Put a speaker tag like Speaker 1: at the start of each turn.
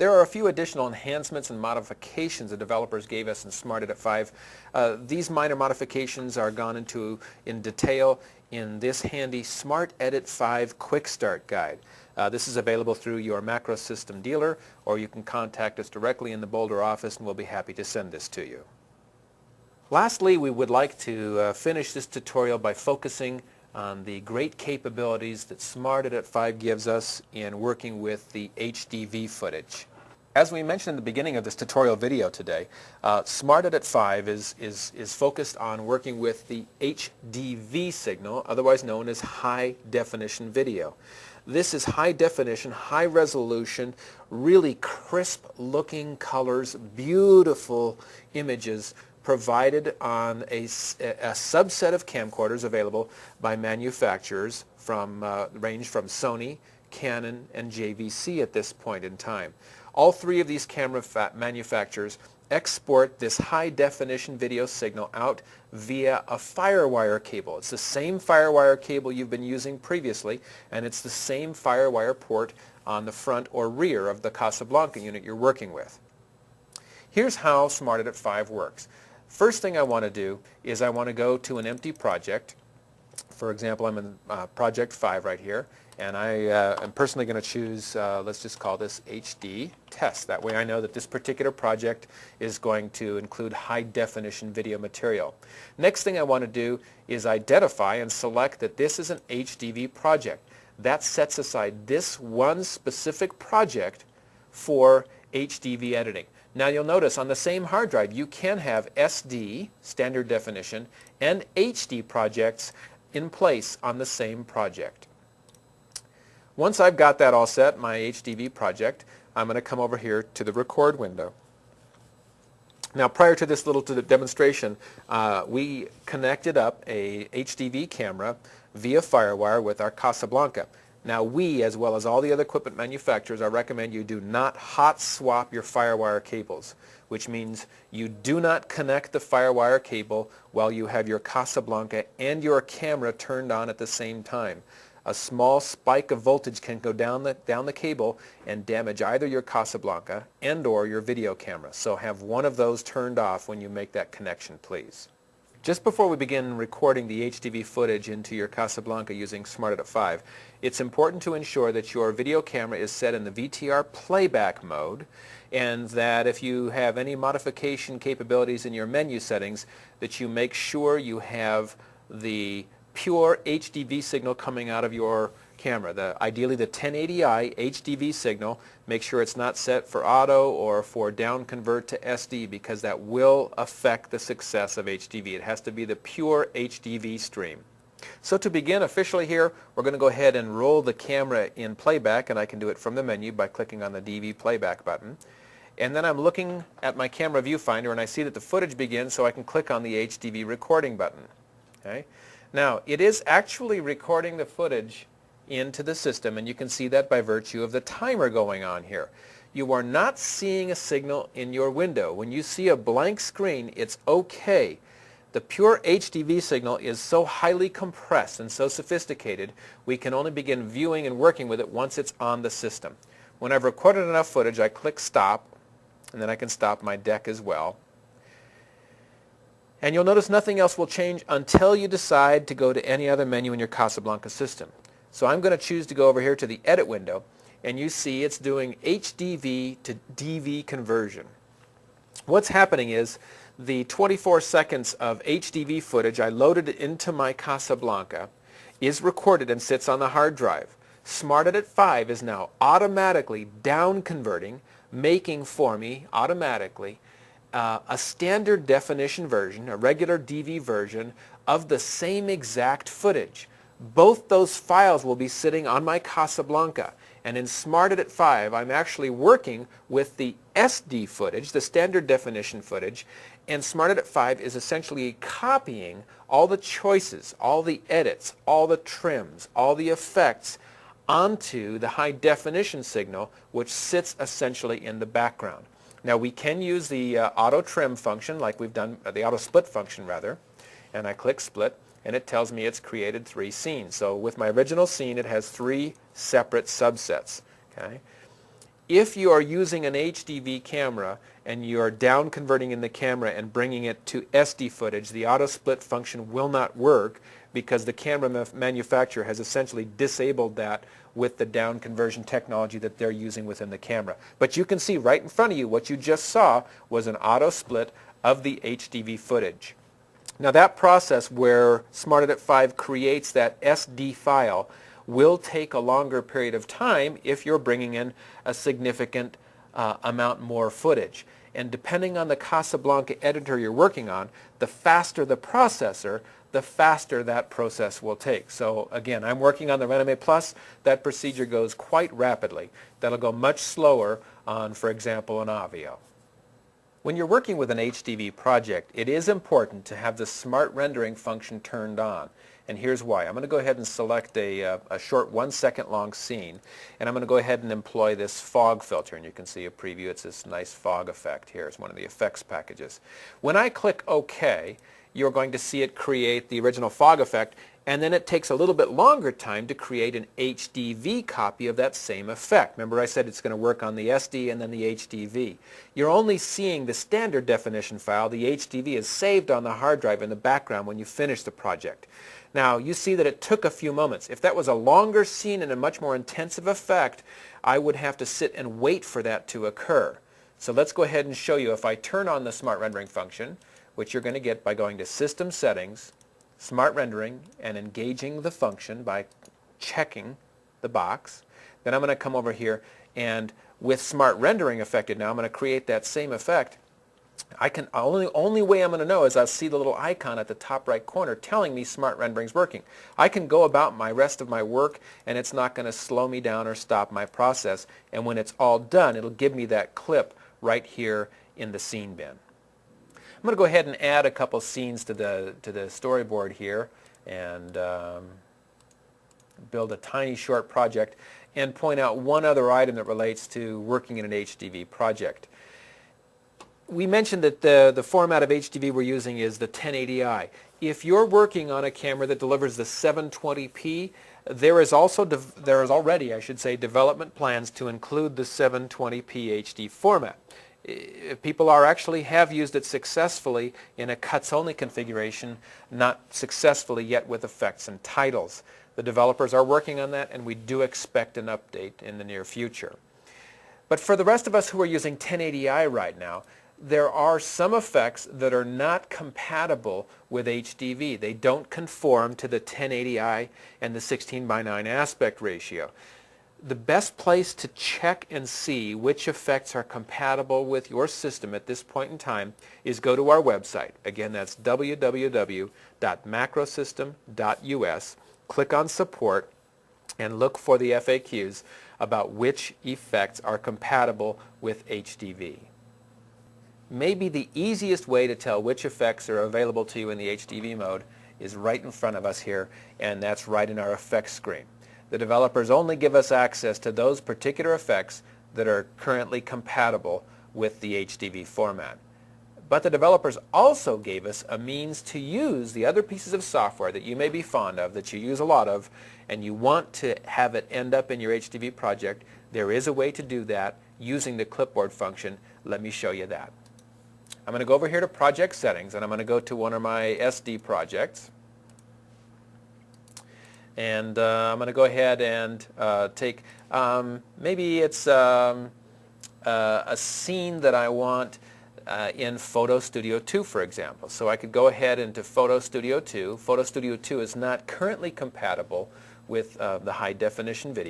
Speaker 1: There are a few additional enhancements and modifications the developers gave us in Smart Edit 5. These minor modifications are gone into in detail in this handy Smart Edit 5 Quick Start Guide. This is available through your macro system dealer, or you can contact us directly in the Boulder office and we'll be happy to send this to you. Lastly, we would like to finish this tutorial by focusing on the great capabilities that Smart Edit 5 gives us in working with the HDV footage. As we mentioned in the beginning of this tutorial video today, Smart Edit 5 is focused on working with the HDV signal, otherwise known as high definition video. This is high definition, high resolution, really crisp looking colors, beautiful images provided on a subset of camcorders available by manufacturers from range from Sony, Canon, and JVC at this point in time. All three of these camera manufacturers export this high-definition video signal out via a FireWire cable. It's the same FireWire cable you've been using previously, and it's the same FireWire port on the front or rear of the Casablanca unit you're working with. Here's how Smart Edit 5 works. First thing I want to do is I want to go to an empty project. For example, I'm in project 5 right here, and I am personally going to choose, let's just call this HD test. That way I know that this particular project is going to include high definition video material. Next thing I want to do is identify and select that this is an HDV project. That sets aside this one specific project for HDV editing. Now you'll notice on the same hard drive you can have SD, standard definition, and HD projects in place on the same project. Once I've got that all set, my HDV project, I'm going to come over here to the record window. Now prior to this little demonstration, we connected up a HDV camera via FireWire with our Casablanca. Now we, as well as all the other equipment manufacturers, I recommend you do not hot swap your FireWire cables, which means you do not connect the FireWire cable while you have your Casablanca and your camera turned on at the same time. A small spike of voltage can go down the cable and damage either your Casablanca and or your video camera. So have one of those turned off when you make that connection, please. Just before we begin recording the HDV footage into your Casablanca using Smart Edit 5, it's important to ensure that your video camera is set in the VTR playback mode, and that if you have any modification capabilities in your menu settings, that you make sure you have the pure HDV signal coming out of your camera. Ideally the 1080i HDV signal. Make sure it's not set for auto or for down convert to SD, because that will affect the success of HDV. It has to be the pure HDV stream. So to begin officially here, we're going to go ahead and roll the camera in playback, and I can do it from the menu by clicking on the DV playback button. And then I'm looking at my camera viewfinder and I see that the footage begins, so I can click on the HDV recording button. Okay? Now it is actually recording the footage into the system, and you can see that by virtue of the timer going on here. You are not seeing a signal in your window. When you see a blank screen, it's okay. The pure HDV signal is so highly compressed and so sophisticated, we can only begin viewing and working with it once it's on the system. When I've recorded enough footage, I click stop, and then I can stop my deck as well. And you'll notice nothing else will change until you decide to go to any other menu in your Casablanca system. So I'm going to choose to go over here to the edit window, and you see it's doing HDV to DV conversion. What's happening is the 24 seconds of HDV footage I loaded into my Casablanca is recorded and sits on the hard drive. Smart Edit 5 is now automatically down converting, making for me automatically a standard definition version, a regular DV version of the same exact footage. Both those files will be sitting on my Casablanca, and in Smart Edit 5 I'm actually working with the SD footage, the standard definition footage, and Smart Edit 5 is essentially copying all the choices, all the edits, all the trims, all the effects onto the high definition signal, which sits essentially in the background. Now we can use the auto trim function, like we've done, the auto split function rather, and I click split, and it tells me it's created 3 scenes. So with my original scene, it has 3 separate subsets. Okay? If you are using an HDV camera and you are down converting in the camera and bringing it to SD footage, the auto split function will not work because the camera manufacturer has essentially disabled that with the down conversion technology that they're using within the camera. But you can see right in front of you what you just saw was an auto split of the HDV footage. Now that process where Smart Edit 5 creates that SD file will take a longer period of time if you're bringing in a significant amount more footage. And depending on the Casablanca editor you're working on, the faster the processor, the faster that process will take. So again, I'm working on the Renome Plus. That procedure goes quite rapidly. That'll go much slower on, for example, an Avio. When you're working with an HDV project, it is important to have the smart rendering function turned on. And here's why. I'm going to go ahead and select a short 1 second long scene, and I'm going to go ahead and employ this fog filter. And you can see a preview. It's this nice fog effect here. It's one of the effects packages. When I click OK, you're going to see it create the original fog effect, and then it takes a little bit longer time to create an HDV copy of that same effect. Remember I said it's going to work on the SD and then the HDV. You're only seeing the standard definition file. The HDV is saved on the hard drive in the background when you finish the project. Now you see that it took a few moments. If that was a longer scene and a much more intensive effect, I would have to sit and wait for that to occur. So let's go ahead and show you. If I turn on the smart rendering function, which you're going to get by going to System Settings, Smart Rendering, and engaging the function by checking the box. Then I'm going to come over here, and with Smart Rendering affected now, I'm going to create that same effect. Only way I'm going to know is I'll see the little icon at the top right corner telling me Smart Rendering's working. I can go about my rest of my work, and it's not going to slow me down or stop my process. And when it's all done, it'll give me that clip right here in the scene bin. I'm going to go ahead and add a couple scenes to the storyboard here and build a tiny short project and point out one other item that relates to working in an HDV project. We mentioned that the format of HDV we're using is the 1080i. If you're working on a camera that delivers the 720p, there is already, I should say, development plans to include the 720p HD format. People have used it successfully in a cuts-only configuration, not successfully yet with effects and titles. The developers are working on that, and we do expect an update in the near future. But for the rest of us who are using 1080i right now, there are some effects that are not compatible with HDV. They don't conform to the 1080i and the 16:9 aspect ratio. The best place to check and see which effects are compatible with your system at this point in time is go to our website. Again, that's www.macrosystem.us. Click on Support and look for the FAQs about which effects are compatible with HDV. Maybe the easiest way to tell which effects are available to you in the HDV mode is right in front of us here, and that's right in our effects screen. The developers only give us access to those particular effects that are currently compatible with the HDV format. But the developers also gave us a means to use the other pieces of software that you may be fond of, that you use a lot of, and you want to have it end up in your HDV project. There is a way to do that using the clipboard function. Let me show you that. I'm going to go over here to Project Settings, and I'm going to go to one of my SD projects. And I'm going to go ahead and take, maybe it's a scene that I want in Photo Studio 2, for example. So I could go ahead into Photo Studio 2. Photo Studio 2 is not currently compatible with the high definition video.